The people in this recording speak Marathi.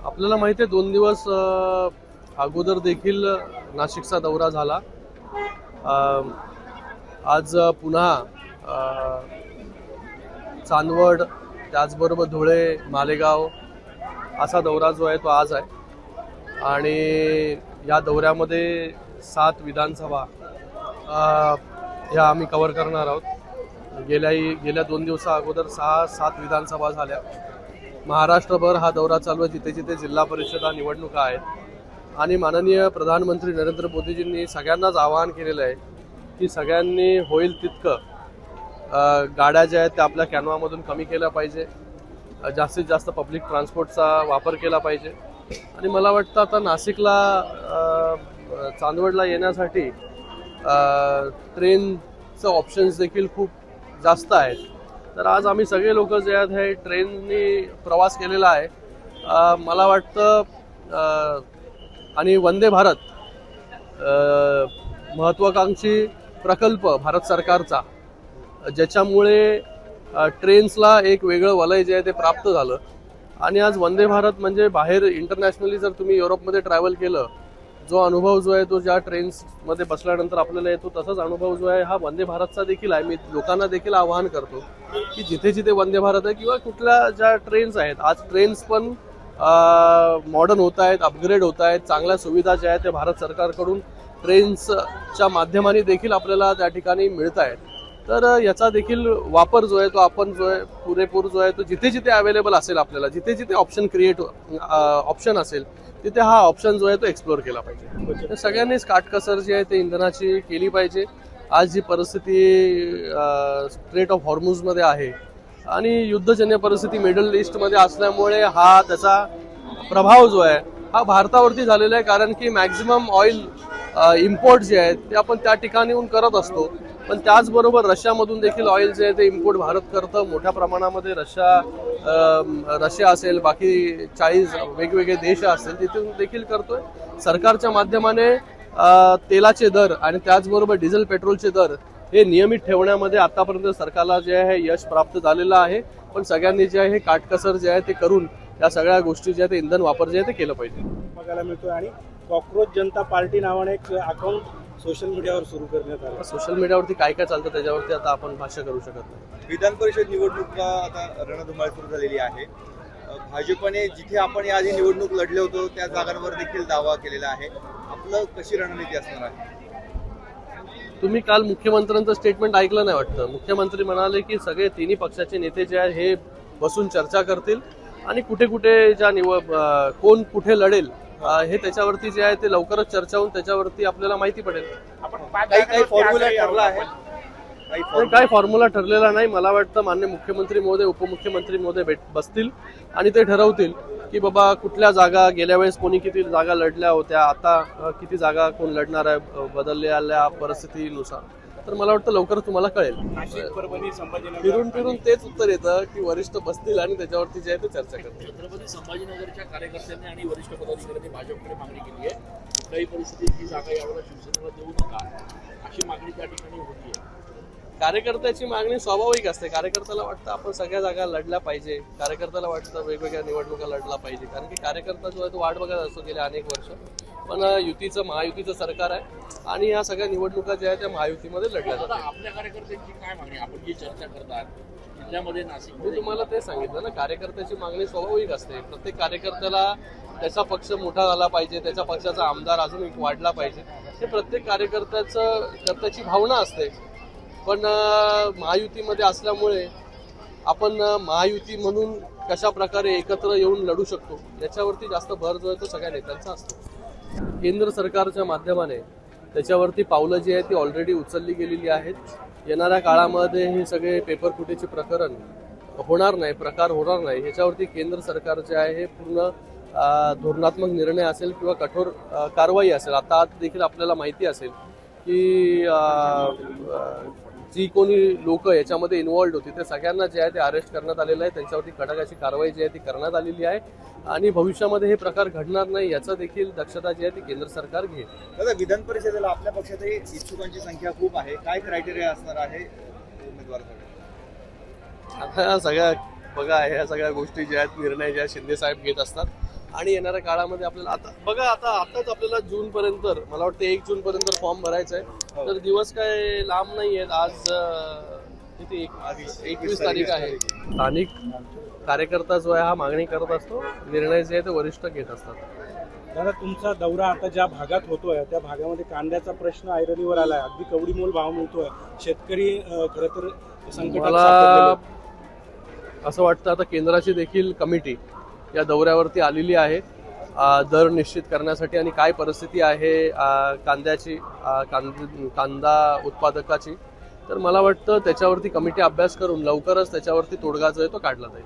आपल्याला माहिती आहे 2 दिवस अगोदर देखील नाशिकचा दौरा झाला। अ, आज पुन्हा चांदवड, त्याचबरोबर धुळे, मालेगाव असा दौरा जो आहे तो आज आहे आणि या दौऱ्यामध्ये 7 विधानसभा ह्या आम्ही कव्हर करणार आहोत। गेल्या 2 दिवसा अगोदर 6-7 विधानसभा झाल्या। महाराष्ट्रभर हा दौरा चालू आहे, जिथे जिथे जिल्हा परिषदा निवडणुका आहेत आणि माननीय प्रधानमंत्री नरेंद्र मोदीजींनी सगळ्यांनाच आवाहन केलेलं आहे की सगळ्यांनी होईल तितकं गाड्या ज्या आहेत त्या आपल्या कॅनवामधून कमी केल्या पाहिजे, जास्तीत जास्त पब्लिक ट्रान्सपोर्टचा वापर केला पाहिजे। आणि मला वाटतं आता नाशिकला चांदवडला येण्यासाठी ट्रेनचं ऑप्शन्स देखील खूप जास्त आहेत। तर आज आम्ही सगळे लोक जे आहेत हे ट्रेननी प्रवास केलेला आहे। मला वाटतं आणि वंदे भारत महत्त्वाकांक्षी प्रकल्प भारत सरकारचा, ज्याच्यामुळे ट्रेन्सला एक वेगळं वलय जे आहे ते प्राप्त झालं आणि आज वंदे भारत म्हणजे बाहेर इंटरनॅशनली जर तुम्ही युरोपमध्ये ट्रॅव्हल केलं, जो अनुभव जो आहे तो ज्या ट्रेन्समध्ये बसल्यानंतर आपल्याला येतो तसाच अनुभव जो आहे हा वंदे भारतचा देखील आहे। मी लोकांना देखील आवाहन करतो की जिथे जिथे वंदे भारत आहे किंवा कुठल्या ज्या ट्रेन्स आहेत, आज ट्रेन्स पण मॉडर्न होत आहेत, अपग्रेड होत आहेत, चांगल्या सुविधा ज्या आहेत त्या भारत सरकारकडून ट्रेन्सच्या माध्यमाने देखील आपल्याला त्या ठिकाणी मिळत आहेत। तर याचा देखील वापर जो आहे तो आपण जो आहे पुरेपूर जो आहे तो जिथे जिथे अवेलेबल असेल, आपल्याला जिथे जिथे ऑप्शन असेल तिथे हा ऑप्शन जो आहे तो एक्सप्लोर केला पाहिजे। तर सगळ्यांनीच काटकसर जी आहे ते इंधनाची केली पाहिजे। आज जी परिस्थिती स्ट्रेट ऑफ हॉर्मुझमध्ये आहे आणि युद्धजन्य परिस्थिती मिडल ईस्टमध्ये असल्यामुळे हा त्याचा प्रभाव जो आहे हा भारतावरती झालेला आहे, कारण की मॅक्झिमम ऑइल इम्पोर्ट जे आहेत ते आपण त्या ठिकाणीहून करत असतो, पण त्याचबरोबर रशियामधून देखील ऑइल जे आहे ते इम्पोर्ट भारत करतं मोठ्या प्रमाणामध्ये। रशिया असेल, बाकी 40 वेगवेगळे देश असतील तिथून देखील करतोय। सरकारच्या माध्यमाने तेलाचे दर आणि त्याचबरोबर डिझेल पेट्रोलचे दर हे नियमित ठेवण्यामध्ये आतापर्यंत सरकारला जे आहे यश प्राप्त झालेलं आहे, पण सगळ्यांनी जे आहे हे काटकसर जे आहे ते करून या सगळ्या गोष्टी जे आहे ते इंधन वापर जे आहे ते केलं पाहिजे। बघायला मिळतोय आणि कॉकरोच जनता पार्टी नावाने एक अकाउंट सोशल मीडियावर सुरू करण्यात आलं। सोशल मीडियावरती काय काय चालतं त्याच्यावरती आता आपण भाष्य करू शकत नाही। विधान परिषद निवडणुका आता रणधुमाळी सुरू झालेली आहे। भाजपने जिथे आपण याआधी निवडणूक लढले होतो त्या जागांवर देखील दावा केलेला आहे। आपलं कशी रणनीती असणार आहे? तुम्ही काल मुख्यमंत्र्यांचं स्टेटमेंट ऐकलं नाही वाटतं? मुख्यमंत्री म्हणाले की सगळे तिन्ही पक्षाचे नेते जे आहेत हे बसून चर्चा करतील आणि कुठे कुठे कोण कुठे लढेल हे त्याच्यावरती जे आहे ते लवकरच चर्चा होऊन त्याच्यावरती आपल्याला माहिती पडेल। काही फॉर्म्युला ठरला आहे? काय फॉर्म्युला ठरलेला नाही। मला वाटतं माननीय मुख्यमंत्री महोदय, उपमुख्यमंत्री महोदय बसतील आणि ते ठरवतील की बाबा कुठल्या जागा, गेल्या वेळेस कोणी किती जागा लढल्या होत्या, आता किती जागा कोण लढणार आहे बदललेल्या परिस्थितीनुसार। तर मला वाटतं लवकरच तुम्हाला कळेल। फिरून फिरून तेच उत्तर येतं की वरिष्ठ बसतील आणि त्याच्यावरती जे आहे ते चर्चा करतील। छत्रपती संभाजीनगरच्या कार्यकर्त्यांनी आणि वरिष्ठ पदाधिकाऱ्यांनी भाजपकडे मागणी केली आहे, कुठल्याही परिस्थितीत ही जागा यावेळेला शिवसेनेला देऊ नका अशी मागणी त्या ठिकाणी होती आहे। कार्यकर्त्याची मागणी स्वाभाविक असते। कार्यकर्त्याला वाटतं आपण सगळ्या जागा लढल्या पाहिजे, कार्यकर्त्याला वाटतं वेगवेगळ्या निवडणुका लढला पाहिजे, कारण की कार्यकर्ता जो आहे तो वाट बघत असतो गेल्या अनेक वर्ष। पण महायुतीचं सरकार आहे आणि या सगळ्या निवडणुका ज्या आहेत त्या महायुतीमध्ये लढल्या जातात। आपल्या कार्यकर्त्यांची काय मागणी? आपण जी चर्चा करतात जिल्ह्यामध्ये नाशिक, मी तुम्हाला ते सांगितलं ना, कार्यकर्त्याची मागणी स्वाभाविक असते। प्रत्येक कार्यकर्त्याला त्याचा पक्ष मोठा झाला पाहिजे, त्याच्या पक्षाचा आमदार अजून वाढला पाहिजे, हे प्रत्येक कार्यकर्त्याची भावना असते। पण महायुतीमध्ये असल्यामुळे आपण महायुती म्हणून कशा प्रकारे एकत्र येऊन लढू शकतो याच्यावरती जास्त भर जो आहे तो सगळ्या नेत्यांचा असतो। केंद्र सरकारच्या माध्यमाने त्याच्यावरती पावलं जी आहेत ती ऑलरेडी उचलली गेलेली आहेत। येणाऱ्या काळामध्ये हे सगळे पेपर फुटेचे प्रकार होणार नाही, ह्याच्यावरती केंद्र सरकार जे आहे हे पूर्ण धोरणात्मक निर्णय असेल किंवा कठोर कारवाई असेल। आता देखील आपल्याला माहिती असेल की जी कोणी लोक याच्यामध्ये इन्व्हॉल्ड होती ते सगळ्यांना जे आहे ते अरेस्ट करण्यात आलेलं आहे, त्यांच्यावरती कडक अशी कारवाई जी आहे ती करण्यात आलेली आहे आणि भविष्यामध्ये हे प्रकार घडणार नाही याचा देखील दक्षता जी आहे ती केंद्र सरकार घेईल। दादा, विधान परिषदेला आपल्या पक्षातही इच्छुकांची संख्या खूप आहे, काय क्रायटेरिया असणार आहे उमेदवारासाठी? आता ह्या सगळ्या गोष्टी ज्या आहेत, निर्णय ज्या शिंदे साहेब घेत असतात आणि येणाऱ्या काळामध्ये आपल्याला आता बघा आताच आपल्याला जून पर्यंत मला वाटतं 1 जून पर्यंत फॉर्म भरायचा आहे. तर दिवस काय लांब नाही आहेत. आज किती 21 तारीख आहे. स्थानिक कार्यकर्ता जो आहे हा मागणी करत असतो. निर्णय जे आहे ते वरिष्ठ घेत असतात. दादा, तुमचा दौरा आता ज्या भागात होतोय त्या भागामध्ये कांद्याचा प्रश्न ऐरणीवर आलाय. अगदी कवडीमोल भाव मिळतोय. शेतकरी खरं तर संकटात मला सापडलेले. असं वाटतं आता केंद्राची देखील कमिटी या दौऱ्यावरती आलेली आहे दर निश्चित करण्यासाठी आणि काय परिस्थिती आहे कांद्याची कांदा उत्पादकाची. तर मला वाटतं त्याच्यावरती कमिटी अभ्यास करून लवकरच त्याच्यावरती तोडगा जो आहे तो काढला जाईल.